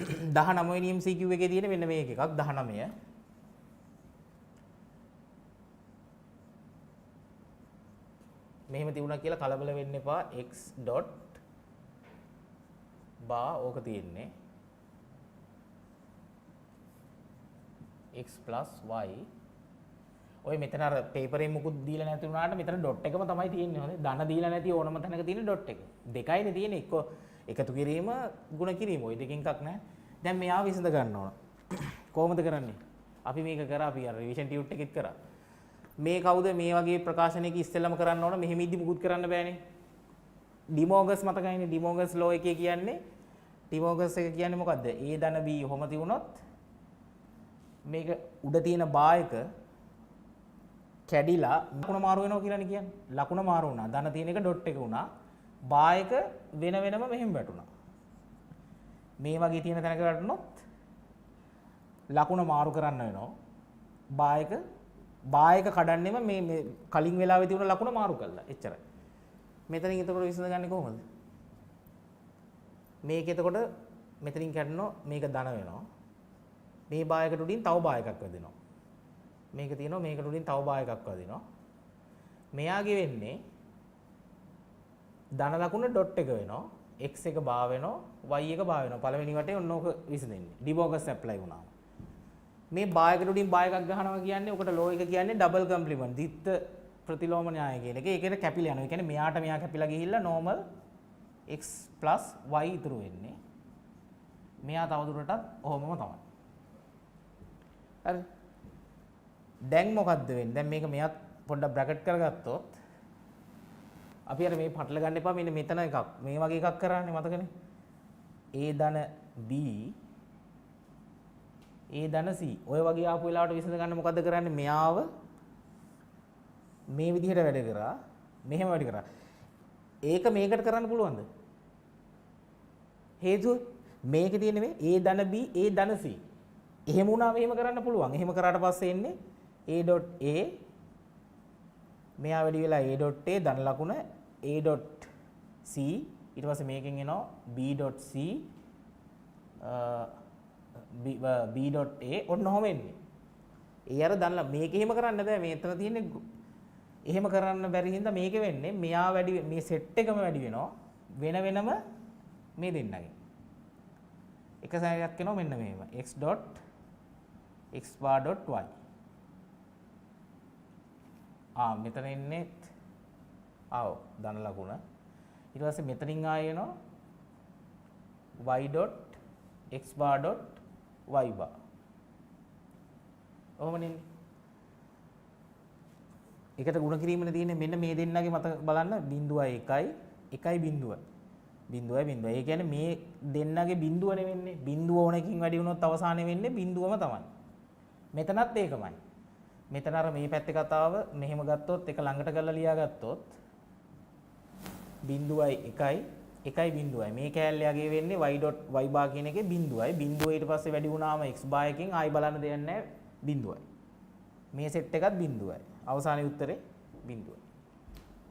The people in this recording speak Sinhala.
19 වෙනි MCQ එකේ තියෙන මෙන්න මේක එකක් 19. මෙහෙම තිබුණා කියලා කලබල වෙන්න එපා. x dot bar ඕක තියෙන්නේ x plus y. ඔය මෙතන අර පේපරෙන් මුකුත් දීලා නැති වුණාට මෙතන ඩොට් එකම තමයි තියෙන්නේ. හොඳේ. ධන දීලා නැති ඕනම තැනක තියෙන ඩොට් එක. දෙකයිනේ තියෙන්නේ. එක්ක එකතු කිරීම ගුණ කිරීම. ওই දෙකෙන් එකක් නැහැ. දැන් මෙයා විසඳ ගන්න ඕන. කොහොමද කරන්නේ? අපි මේක කරා අපි අර රිවිෂන් ටියුට් එකෙත් කරා. මේ කවුද මේ වගේ ප්‍රකාශනයක ඉස්සෙල්ලම කරන්න ඕන මෙහෙම ඉදි මුකුත් කරන්න බෑනේ. ඩිමෝගස් මතකයිනේ ඩිමෝගස් ලෝ එකේ කියන්නේ ඩිමෝගස් එක කියන්නේ මොකද්ද? A ධන B ඔහොම තියුණොත් මේක උඩ තියෙන බා එක කැඩිලා ලකුණ මාරු වෙනවා කියලානේ කියන්නේ. ලකුණ මාරු වුණා. ධන තියෙන එක ඩොට් එක වුණා. බා එක වෙන වෙනම මෙහෙම වැටුණා. මේ වගේ තියෙන තැනක වැටුණොත් ලකුණ මාරු කරන්න වෙනවා. බා එක කඩන්නෙම මේ කලින් වෙලාවේ තියුණ ලකුණ මාරු කළා. එච්චරයි. මෙතනින් එතකොට විසඳගන්නේ කොහොමද? මේක එතකොට මෙතනින් කැඩෙනවා මේක ධන වෙනවා. මේ බා එකට උඩින් තව බා එකක් වැදෙනවා. මේක තියෙනවා මේකට උඩින් තව බා එකක් වැදිනවා. මෙයාගේ වෙන්නේ ධන ලකුණ ඩොට් එක වෙනවා. x එක බා වෙනවා y එක බා වෙනවා. පළවෙනි වටේ ඔන්න ඕක විසඳෙන්නේ. ඩිමෝගස් ඇප්ලයි වුණාම. මේ බා එකට උඩින් බා එකක් ගහනවා කියන්නේ ඔකට ලෝ එක කියන්නේ ඩබල් කම්ප්ලිමන්ට්. ද්විත්ත ප්‍රතිලෝම න්‍යාය කියන එක. ඒකේට කැපිලා යනවා. ඒ කියන්නේ මෙයාට මෙයා කැපිලා ගිහිල්ලා normal x y ඉතුරු වෙන්නේ. මෙයා තවදුරටත් ඔහොමම තමයි. හරි. දැන් මොකද්ද වෙන්නේ? දැන් මේක මෙයාත් පොඩ්ඩක් බ්‍රැකට් කරගත්තොත් අපි අර මේ පටල ගන්න එපා. මෙන්න මෙතන එකක් මේ වගේ එකක් කරන්නේ මතකනේ. A ධන B A ධන C ඔය වගේ ආපු වෙලාවට විසඳ ගන්න මොකද්ද කරන්නේ? මෙයාව මේ විදිහට වැඩ කරා මෙහෙම වැඩ කරා. ඒක මේකට කරන්න පුළුවන්ද? හේතුව මේකේ තියෙන මේ A ධන B A ධන C. එහෙම වුණාම එහෙම කරන්න පුළුවන්. එහෙම කරාට පස්සේ එන්නේ A.A මෙයා වැඩි වෙලා A.A ධන ලකුණ A.C ඊට පස්සේ මේකෙන් එනවා B.C B.A ඔන්න ඔහොම එන්නේ. ඒ අර ධන මේක එහෙම කරන්න බෑ. මේතන තියෙන්නේ එහෙම කරන්න බැරි හින්දා මේක වෙන්නේ මෙයා වැඩි මේ සෙට් එකම වැඩි වෙනවා වෙන වෙනම මේ දෙන්නගේ. එක සැරයක් එනවා මෙන්න මේව x bar dot y. මෙතන ඉන්නේ ධන ලකුණ. ඊට පස්සේ මෙතනින් ආයෙ එනවා y dot x bar dot y bar. ඔහොමනේ. එකට ගුණ කිරීමනේ තියෙන්නේ මෙන්න මේ දෙන්නගේ මත බලන්න 0.1 1.0. බිඳුවයි. ඒ කියන්නේ මේ දෙන්නගේ බිඳුවනේ වෙන්නේ. බිඳුව ඕනකින් වැඩි වුණොත් අවසානයේ වෙන්නේ බිඳුවම තමයි. මෙතනත් ඒකමයි. මෙතන අර මේ පැත්තේ කතාව මෙහෙම ගත්තොත් එක ළඟට කරලා ලියාගත්තොත් 0.1 මේ කෑල්ලයගේ වෙන්නේ y bar කියන එකේ බිඳුවයි. බිඳුව ඊට පස්සේ වැඩි වුණාම x bar එකෙන් ආයි බලන්න දෙයක් නැහැ බිඳුවයි. මේ සෙට් එකත් බිඳුවයි. අවසානයේ උත්තරේ බිඳුවයි.